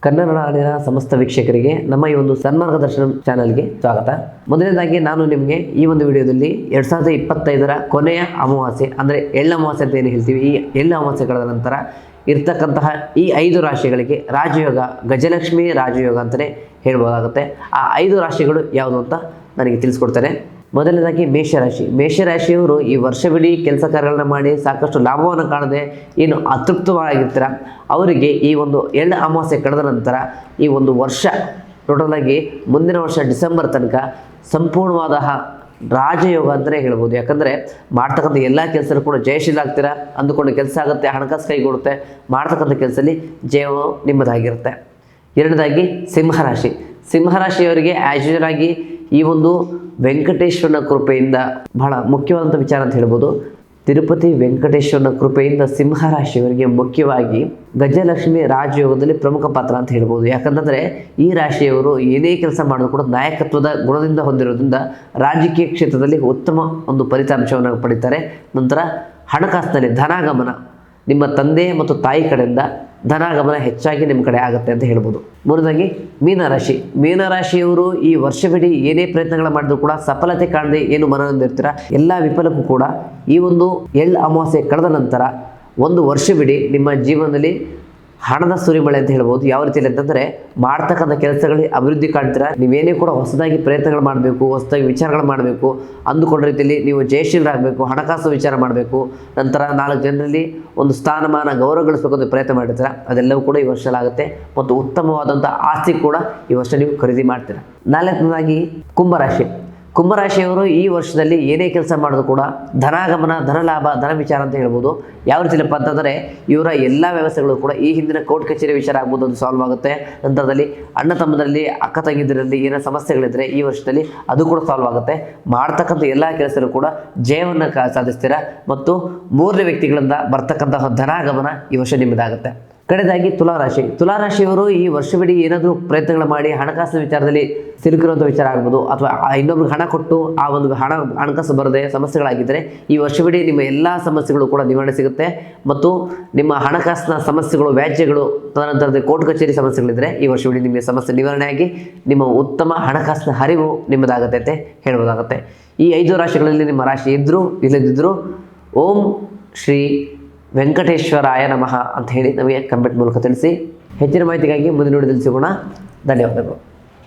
ಕನ್ನಡ ನಾಡಿನ ಸಮಸ್ತ ವೀಕ್ಷಕರಿಗೆ ನಮ್ಮ ಈ ಒಂದು ಸನ್ಮಾರ್ಗದರ್ಶನ ಚಾನಲ್ಗೆ ಸ್ವಾಗತ. ಮೊದಲನೇದಾಗಿ ನಾನು ನಿಮಗೆ ಈ ಒಂದು ವಿಡಿಯೋದಲ್ಲಿ 2025ರ ಕೊನೆಯ ಅಮಾವಾಸ್ಯೆ ಅಂದರೆ ಎಳ್ಳು ಅಮಾವಾಸ್ಯೆ ಅಂತ ಏನು ಹೇಳ್ತೀವಿ, ಈ ಎಳ್ಳು ಅಮಾವಾಸ್ಯೆ ಕಳೆದ ನಂತರ ಇರ್ತಕ್ಕಂತಹ ಈ 5 ರಾಶಿಗಳಿಗೆ ರಾಜಯೋಗ, ಗಜಲಕ್ಷ್ಮಿ ರಾಜಯೋಗ ಅಂತಲೇ ಹೇಳ್ಬೋದಾಗುತ್ತೆ. ಆ 5 ರಾಶಿಗಳು ಯಾವುದು ಅಂತ ನನಗೆ ತಿಳಿಸ್ಕೊಡ್ತಾರೆ. ಮೊದಲನೇದಾಗಿ ಮೇಷರಾಶಿ. ಮೇಷರಾಶಿಯವರು ಈ ವರ್ಷವಿಡೀ ಕೆಲಸ ಕಾರ್ಯಗಳನ್ನ ಮಾಡಿ ಸಾಕಷ್ಟು ಲಾಭವನ್ನು ಕಾಣದೆ ಏನು ಅತೃಪ್ತವಾಗಿರ್ತೀರ, ಅವರಿಗೆ ಈ ಒಂದು ಎಳ್ಳು ಅಮಾವಾಸ್ಯೆ ಕಳೆದ ನಂತರ ಈ ಒಂದು ವರ್ಷ ಟೋಟಲಾಗಿ ಮುಂದಿನ ವರ್ಷ ಡಿಸೆಂಬರ್ ತನಕ ಸಂಪೂರ್ಣವಾದ ರಾಜಯೋಗ ಅಂತಲೇ ಹೇಳ್ಬೋದು. ಯಾಕಂದರೆ ಮಾಡ್ತಕ್ಕಂಥ ಎಲ್ಲ ಕೆಲಸಗಳು ಕೂಡ ಜಯಶೀಲ ಆಗ್ತೀರಾ, ಅಂದುಕೊಂಡು ಕೆಲಸ ಆಗುತ್ತೆ, ಹಣಕಾಸು ಕೈಗೂಡುತ್ತೆ, ಮಾಡ್ತಕ್ಕಂಥ ಕೆಲಸದಲ್ಲಿ ಜಯವು ನಿಮ್ಮದಾಗಿರುತ್ತೆ. ಎರಡನೇದಾಗಿ ಸಿಂಹರಾಶಿ. ಸಿಂಹರಾಶಿಯವರಿಗೆ ಆ್ಯಸ್ ಯೂಶುವಲ್ ಆಗಿ ಈ ಒಂದು ವೆಂಕಟೇಶ್ವರನ ಕೃಪೆಯಿಂದ ಬಹಳ ಮುಖ್ಯವಾದಂಥ ವಿಚಾರ ಅಂತ ಹೇಳ್ಬೋದು. ತಿರುಪತಿ ವೆಂಕಟೇಶ್ವರನ ಕೃಪೆಯಿಂದ ಸಿಂಹರಾಶಿಯವರಿಗೆ ಮುಖ್ಯವಾಗಿ ಗಜಲಕ್ಷ್ಮಿ ರಾಜಯೋಗದಲ್ಲಿ ಪ್ರಮುಖ ಪಾತ್ರ ಅಂತ ಹೇಳ್ಬೋದು. ಯಾಕಂತಂದರೆ ಈ ರಾಶಿಯವರು ಏನೇ ಕೆಲಸ ಮಾಡೋದು ಕೂಡ ನಾಯಕತ್ವದ ಗುಣದಿಂದ ಹೊಂದಿರೋದ್ರಿಂದ ರಾಜಕೀಯ ಕ್ಷೇತ್ರದಲ್ಲಿ ಉತ್ತಮ ಒಂದು ಫಲಿತಾಂಶವನ್ನು ಪಡಿತಾರೆ. ನಂತರ ಹಣಕಾಸಿನಲ್ಲಿ ಧನಾಗಮನ, ನಿಮ್ಮ ತಂದೆ ಮತ್ತು ತಾಯಿ ಕಡೆಯಿಂದ ಧನಾಗಮನ ಹೆಚ್ಚಾಗಿ ನಿಮ್ಮ ಕಡೆ ಆಗುತ್ತೆ ಅಂತ ಹೇಳ್ಬೋದು. ಮೂರನೇದಾಗಿ ಮೀನರಾಶಿ. ಮೀನರಾಶಿಯವರು ಈ ವರ್ಷವಿಡೀ ಏನೇ ಪ್ರಯತ್ನಗಳು ಮಾಡಿದ್ರು ಕೂಡ ಸಫಲತೆ ಕಾಣದೆ ಏನು ಮನನೊಂದಿರ್ತೀರ, ಎಲ್ಲ ವಿಫಲಕ್ಕೂ ಕೂಡ ಈ ಒಂದು ಎಳ್ಳು ಅಮಾವಾಸ್ಯೆ ಕಳೆದ ನಂತರ ಒಂದು ವರ್ಷವಿಡೀ ನಿಮ್ಮ ಜೀವನದಲ್ಲಿ ಹಣದ ಸುರಿಮಳೆ ಅಂತ ಹೇಳ್ಬೋದು. ಯಾವ ರೀತಿಯಲ್ಲಿ ಅಂತಂದರೆ ಮಾಡ್ತಕ್ಕಂಥ ಕೆಲಸಗಳಿಗೆ ಅಭಿವೃದ್ಧಿ ಕಾಣ್ತೀರಾ. ನೀವೇನೇ ಕೂಡ ಹೊಸದಾಗಿ ಪ್ರಯತ್ನಗಳು ಮಾಡಬೇಕು, ಹೊಸದಾಗಿ ವಿಚಾರಗಳು ಮಾಡಬೇಕು, ಅಂದುಕೊಂಡ ರೀತಿಯಲ್ಲಿ ನೀವು ಜಯಶೀಲರಾಗಬೇಕು, ಹಣಕಾಸು ವಿಚಾರ ಮಾಡಬೇಕು, ನಂತರ 4 ಜನರಲ್ಲಿ ಒಂದು ಸ್ಥಾನಮಾನ ಗೌರವ ಗಳಿಸಬೇಕು ಅಂತ ಪ್ರಯತ್ನ ಮಾಡಿರ್ತೀರ. ಅದೆಲ್ಲವೂ ಕೂಡ ಈ ವರ್ಷಲಾಗುತ್ತೆ ಮತ್ತು ಉತ್ತಮವಾದಂಥ ಆಸ್ತಿ ಕೂಡ ಈ ವರ್ಷ ನೀವು ಖರೀದಿ ಮಾಡ್ತೀರಾ. 4ನೇದಾಗಿ ಕುಂಭರಾಶಿ. ಕುಂಭರಾಶಿಯವರು ಈ ವರ್ಷದಲ್ಲಿ ಏನೇ ಕೆಲಸ ಮಾಡೋದು ಕೂಡ ಧನಾಗಮನ, ಧನಲಾಭ, ಧನ ವಿಚಾರ ಅಂತ ಹೇಳ್ಬೋದು. ಯಾವ ರೀತಿಯಲ್ಲಪ್ಪ ಅಂತಂದರೆ ಇವರ ಎಲ್ಲ ವ್ಯವಸ್ಥೆಗಳು ಕೂಡ ಈ ಹಿಂದಿನ ಕೋರ್ಟ್ ಕಚೇರಿ ವಿಚಾರ ಆಗ್ಬೋದು, ಅದು ಸಾಲ್ವ್ ಆಗುತ್ತೆ. ನಂತರದಲ್ಲಿ ಅಣ್ಣ ತಮ್ಮದಲ್ಲಿ, ಅಕ್ಕ ತಂಗಿದರಲ್ಲಿ ಏನೋ ಸಮಸ್ಯೆಗಳಿದ್ದರೆ ಈ ವರ್ಷದಲ್ಲಿ ಅದು ಕೂಡ ಸಾಲ್ವ್ ಆಗುತ್ತೆ. ಮಾಡ್ತಕ್ಕಂಥ ಎಲ್ಲ ಕೆಲಸಗಳು ಕೂಡ ಜಯವನ್ನು ಸಾಧಿಸ್ತೀರಾ ಮತ್ತು 3ನೇ ವ್ಯಕ್ತಿಗಳಿಂದ ಬರ್ತಕ್ಕಂತಹ ಧನಾಗಮನ ಈ ವರ್ಷ ನಿಮ್ಮದಾಗುತ್ತೆ. ಕಡೆದಾಗಿ ತುಲಾರಾಶಿ. ತುಲಾರಾಶಿಯವರು ಈ ವರ್ಷವಿಡೀ ಏನಾದರೂ ಪ್ರಯತ್ನಗಳು ಮಾಡಿ ಹಣಕಾಸಿನ ವಿಚಾರದಲ್ಲಿ ಸಿಲುಕಿರುವಂಥ ವಿಚಾರ ಆಗ್ಬೋದು, ಅಥವಾ ಇನ್ನೊಬ್ರಿಗೆ ಹಣ ಕೊಟ್ಟು ಆ ಒಂದು ಹಣಕಾಸು ಬರದೆ ಸಮಸ್ಯೆಗಳಾಗಿದ್ದರೆ ಈ ವರ್ಷವಿಡೀ ನಿಮ್ಮ ಎಲ್ಲ ಸಮಸ್ಯೆಗಳು ಕೂಡ ನಿವಾರಣೆ ಸಿಗುತ್ತೆ ಮತ್ತು ನಿಮ್ಮ ಹಣಕಾಸಿನ ಸಮಸ್ಯೆಗಳು, ವ್ಯಾಜ್ಯಗಳು, ತದನಂತರದ ಕೋರ್ಟ್ ಕಚೇರಿ ಸಮಸ್ಯೆಗಳಿದ್ದರೆ ಈ ವರ್ಷವಿಡೀ ನಿಮಗೆ ಸಮಸ್ಯೆ ನಿವಾರಣೆಯಾಗಿ ನಿಮ್ಮ ಉತ್ತಮ ಹಣಕಾಸಿನ ಹರಿವು ನಿಮ್ಮದಾಗುತ್ತೆ ಅಂತ ಹೇಳ್ಬೋದಾಗುತ್ತೆ. ಈ 5 ರಾಶಿಗಳಲ್ಲಿ ನಿಮ್ಮ ರಾಶಿ ಇದ್ದರೂ ಇಲ್ಲದಿದ್ದರೂ ಓಂ ಶ್ರೀ ವೆಂಕಟೇಶ್ವರಾಯ ನಮಃ ಅಂತ ಹೇಳಿ ನಮಗೆ ಕಮೆಂಟ್ ಮೂಲಕ ತಿಳಿಸಿ. ಹೆಚ್ಚಿನ ಮಾಹಿತಿಗಾಗಿ ಮುಂದಿನ ವಿಡಿಯೋದಲ್ಲಿ ಸಿಗೋಣ. ಧನ್ಯವಾದಗಳು.